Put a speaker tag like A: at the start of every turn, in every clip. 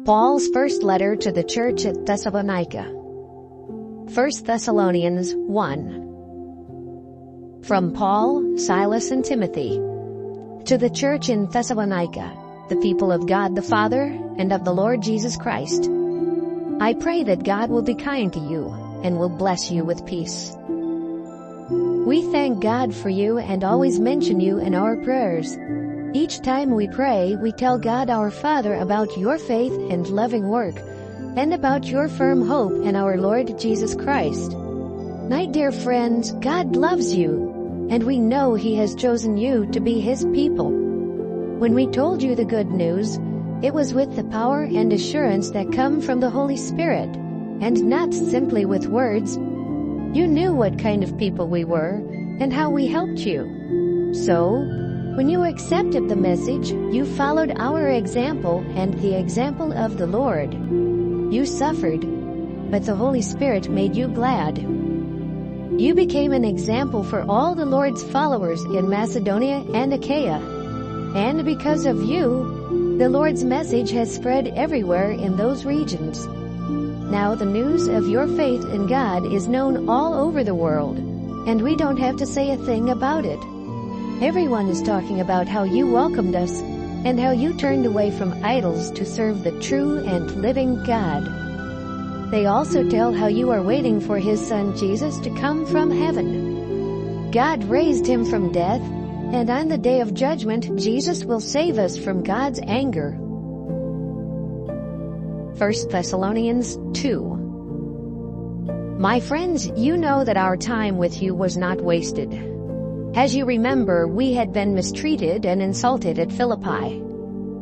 A: Paul's first letter to the church at Thessalonica. 1 Thessalonians 1. From Paul, Silas, and Timothy, to the church in Thessalonica, the people of God the Father and of the Lord Jesus Christ. I pray that God will be kind to you and will bless you with peace. We thank God for you and always mention you in our prayers. Each time we pray, we tell God our Father about your faith and loving work, and about your firm hope in our Lord Jesus Christ. My dear friends, God loves you, and we know He has chosen you to be His people. When we told you the good news, it was with the power and assurance that come from the Holy Spirit, and not simply with words. You knew what kind of people we were, and how we helped you. So, when you accepted the message, you followed our example and the example of the Lord. You suffered, but the Holy Spirit made you glad. You became an example for all the Lord's followers in Macedonia and Achaia. And because of you, the Lord's message has spread everywhere in those regions. Now the news of your faith in God is known all over the world, and we don't have to say a thing about it. Everyone is talking about how you welcomed us, and how you turned away from idols to serve the true and living God. They also tell how you are waiting for His Son Jesus to come from heaven. God raised Him from death, and on the day of judgment, Jesus will save us from God's anger. 1 Thessalonians 2. My friends, you know that our time with you was not wasted. As you remember, we had been mistreated and insulted at Philippi.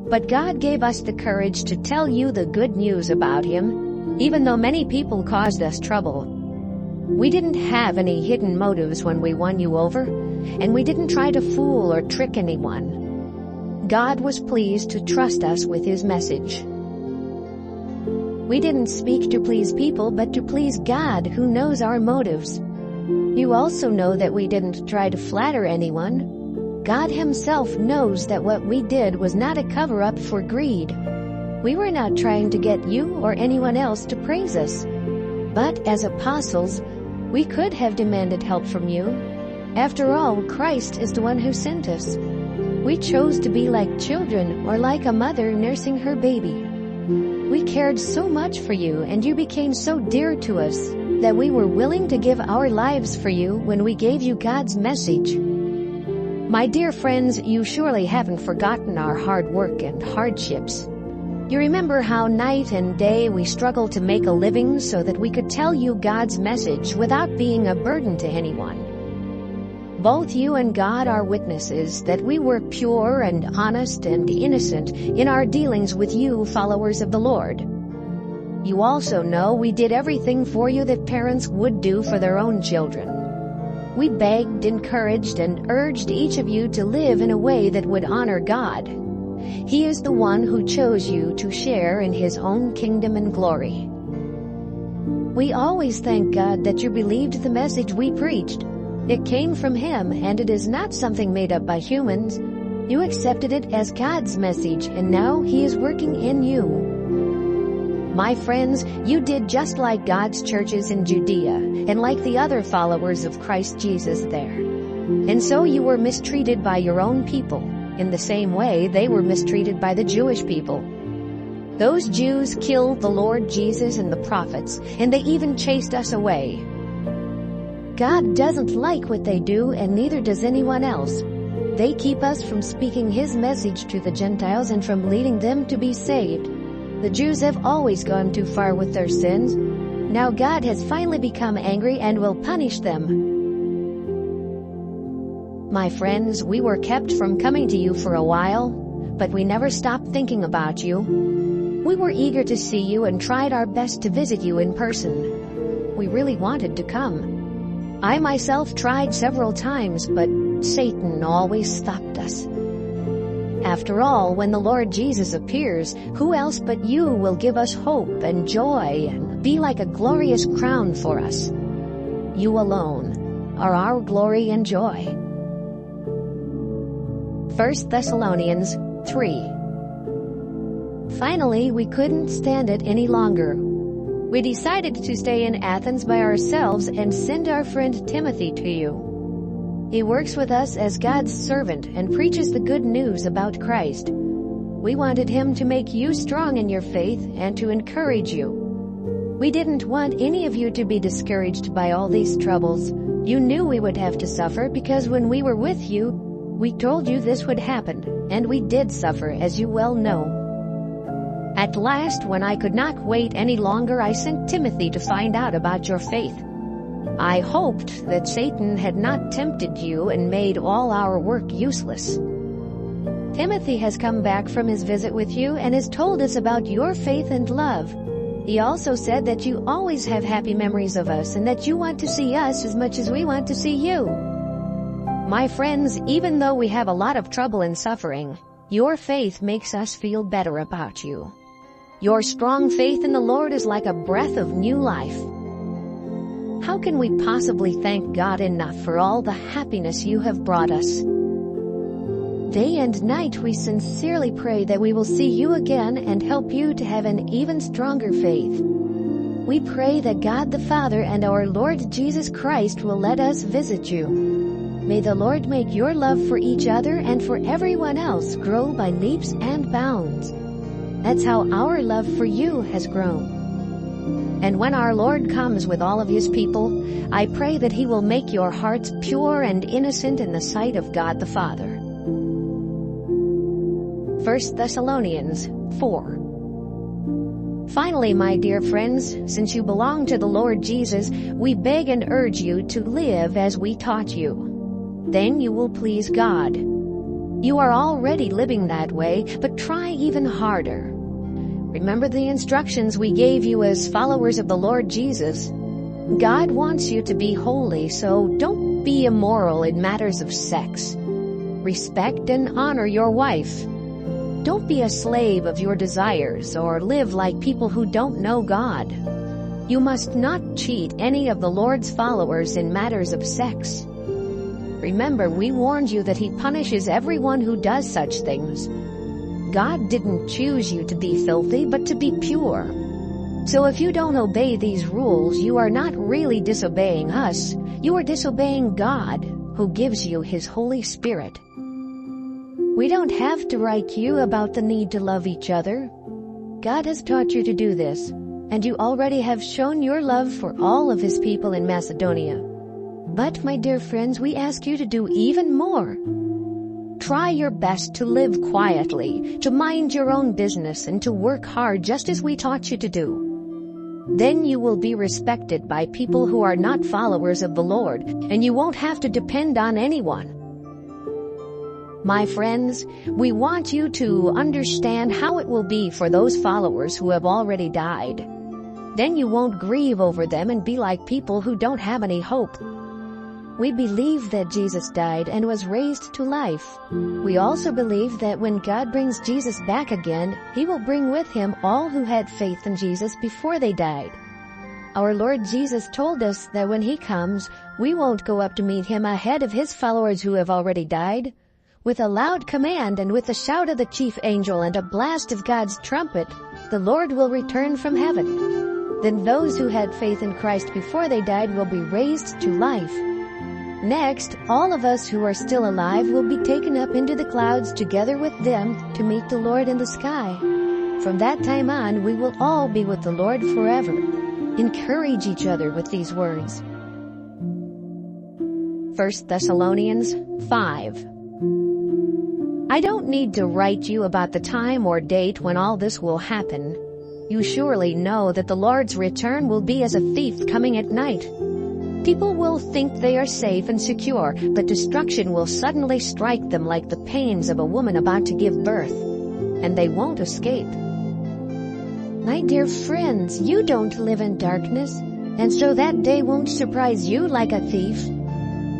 A: But God gave us the courage to tell you the good news about Him, even though many people caused us trouble. We didn't have any hidden motives when we won you over, and we didn't try to fool or trick anyone. God was pleased to trust us with His message. We didn't speak to please people, but to please God, who knows our motives. You also know that we didn't try to flatter anyone. God Himself knows that what we did was not a cover-up for greed. We were not trying to get you or anyone else to praise us. But as apostles, we could have demanded help from you. After all, Christ is the one who sent us. We chose to be like children, or like a mother nursing her baby. We cared so much for you, and you became so dear to us, that we were willing to give our lives for you when we gave you God's message. My dear friends, you surely haven't forgotten our hard work and hardships. You remember how night and day we struggled to make a living so that we could tell you God's message without being a burden to anyone. Both you and God are witnesses that we were pure and honest and innocent in our dealings with you, followers of the Lord. You also know we did everything for you that parents would do for their own children. We begged, encouraged, and urged each of you to live in a way that would honor God. He is the one who chose you to share in His own kingdom and glory. We always thank God that you believed the message we preached. It came from Him, and it is not something made up by humans. You accepted it as God's message, and now He is working in you. My friends, you did just like God's churches in Judea, and like the other followers of Christ Jesus there. And so you were mistreated by your own people, in the same way they were mistreated by the Jewish people. Those Jews killed the Lord Jesus and the prophets, and they even chased us away. God doesn't like what they do, and neither does anyone else. They keep us from speaking His message to the Gentiles and from leading them to be saved. The Jews have always gone too far with their sins. Now God has finally become angry and will punish them. My friends, we were kept from coming to you for a while, but we never stopped thinking about you. We were eager to see you and tried our best to visit you in person. We really wanted to come. I myself tried several times, but Satan always stopped us. After all, when the Lord Jesus appears, who else but you will give us hope and joy and be like a glorious crown for us? You alone are our glory and joy. 1 Thessalonians 3. Finally, we couldn't stand it any longer. We decided to stay in Athens by ourselves and send our friend Timothy to you. He works with us as God's servant and preaches the good news about Christ. We wanted him to make you strong in your faith and to encourage you. We didn't want any of you to be discouraged by all these troubles. You knew we would have to suffer because when we were with you, we told you this would happen, and we did suffer, as you well know. At last, when I could not wait any longer, I sent Timothy to find out about your faith. I hoped that Satan had not tempted you and made all our work useless. Timothy has come back from his visit with you and has told us about your faith and love. He also said that you always have happy memories of us and that you want to see us as much as we want to see you. My friends, even though we have a lot of trouble and suffering, your faith makes us feel better about you. Your strong faith in the Lord is like a breath of new life. How can we possibly thank God enough for all the happiness you have brought us? Day and night we sincerely pray that we will see you again and help you to have an even stronger faith. We pray that God the Father and our Lord Jesus Christ will let us visit you. May the Lord make your love for each other and for everyone else grow by leaps and bounds. That's how our love for you has grown. And when our Lord comes with all of his people, I pray that he will make your hearts pure and innocent in the sight of God the Father. 1 Thessalonians 4. Finally, my dear friends, since you belong to the Lord Jesus, we beg and urge you to live as we taught you. Then you will please God. You are already living that way, but try even harder. Remember the instructions we gave you as followers of the Lord Jesus. God wants you to be holy, so don't be immoral in matters of sex. Respect and honor your wife. Don't be a slave of your desires or live like people who don't know God. You must not cheat any of the Lord's followers in matters of sex. Remember, we warned you that he punishes everyone who does such things. God didn't choose you to be filthy, but to be pure. So if you don't obey these rules, you are not really disobeying us. You are disobeying God, who gives you his Holy Spirit. We don't have to write you about the need to love each other. God has taught you to do this, and you already have shown your love for all of his people in Macedonia. But, my dear friends, we ask you to do even more. Try your best to live quietly, to mind your own business, and to work hard just as we taught you to do. Then you will be respected by people who are not followers of the Lord, and you won't have to depend on anyone. My friends, we want you to understand how it will be for those followers who have already died. Then you won't grieve over them and be like people who don't have any hope. We believe that Jesus died and was raised to life. We also believe that when God brings Jesus back again, he will bring with him all who had faith in Jesus before they died. Our Lord Jesus told us that when he comes, we won't go up to meet him ahead of his followers who have already died. With a loud command and with the shout of the chief angel and a blast of God's trumpet, the Lord will return from heaven. Then those who had faith in Christ before they died will be raised to life. Next, all of us who are still alive will be taken up into the clouds together with them to meet the Lord in the sky. From that time on, we will all be with the Lord forever. Encourage each other with these words. 1 Thessalonians 5. I don't need to write you about the time or date when all this will happen. You surely know that the Lord's return will be as a thief coming at night. People will think they are safe and secure, but destruction will suddenly strike them like the pains of a woman about to give birth, and they won't escape. My dear friends, you don't live in darkness, and so that day won't surprise you like a thief.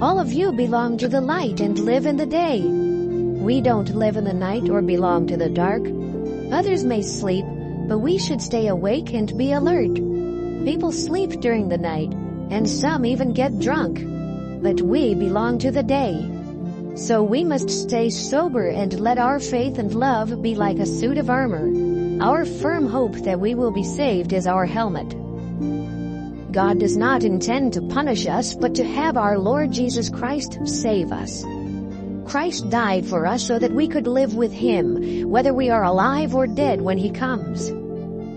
A: All of you belong to the light and live in the day. We don't live in the night or belong to the dark. Others may sleep, but we should stay awake and be alert. People sleep during the night, and some even get drunk. But we belong to the day. So we must stay sober and let our faith and love be like a suit of armor. Our firm hope that we will be saved is our helmet. God does not intend to punish us, but to have our Lord Jesus Christ save us. Christ died for us so that we could live with Him, whether we are alive or dead when He comes.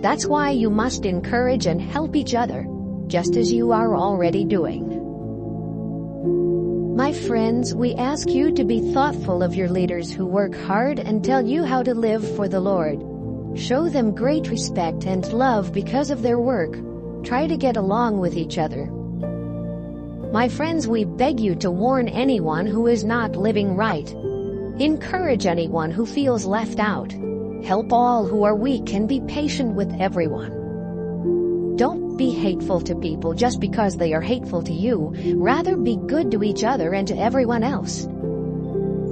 A: That's why you must encourage and help each other, just as you are already doing. My friends, we ask you to be thoughtful of your leaders who work hard and tell you how to live for the Lord. Show them great respect and love because of their work. Try to get along with each other. My friends, we beg you to warn anyone who is not living right. Encourage anyone who feels left out. Help all who are weak and be patient with everyone. Don't be hateful to people just because they are hateful to you. Rather, be good to each other and to everyone else.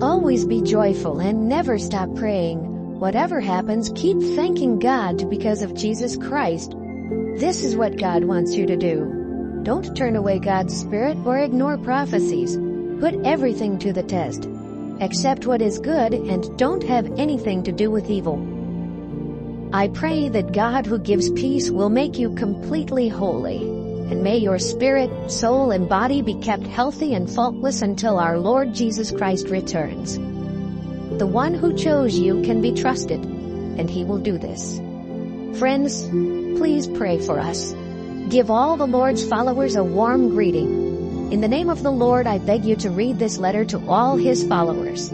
A: Always be joyful and never stop praying. Whatever happens, keep thanking God because of Jesus Christ. This is what God wants you to do. Don't turn away God's Spirit or ignore prophecies. Put everything to the test. Accept what is good and don't have anything to do with evil. I pray that God who gives peace will make you completely holy, and may your spirit, soul, and body be kept healthy and faultless until our Lord Jesus Christ returns. The one who chose you can be trusted, and He will do this. Friends, please pray for us. Give all the Lord's followers a warm greeting. In the name of the Lord, I beg you to read this letter to all His followers.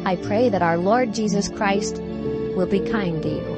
A: I pray that our Lord Jesus Christ will be kind to you.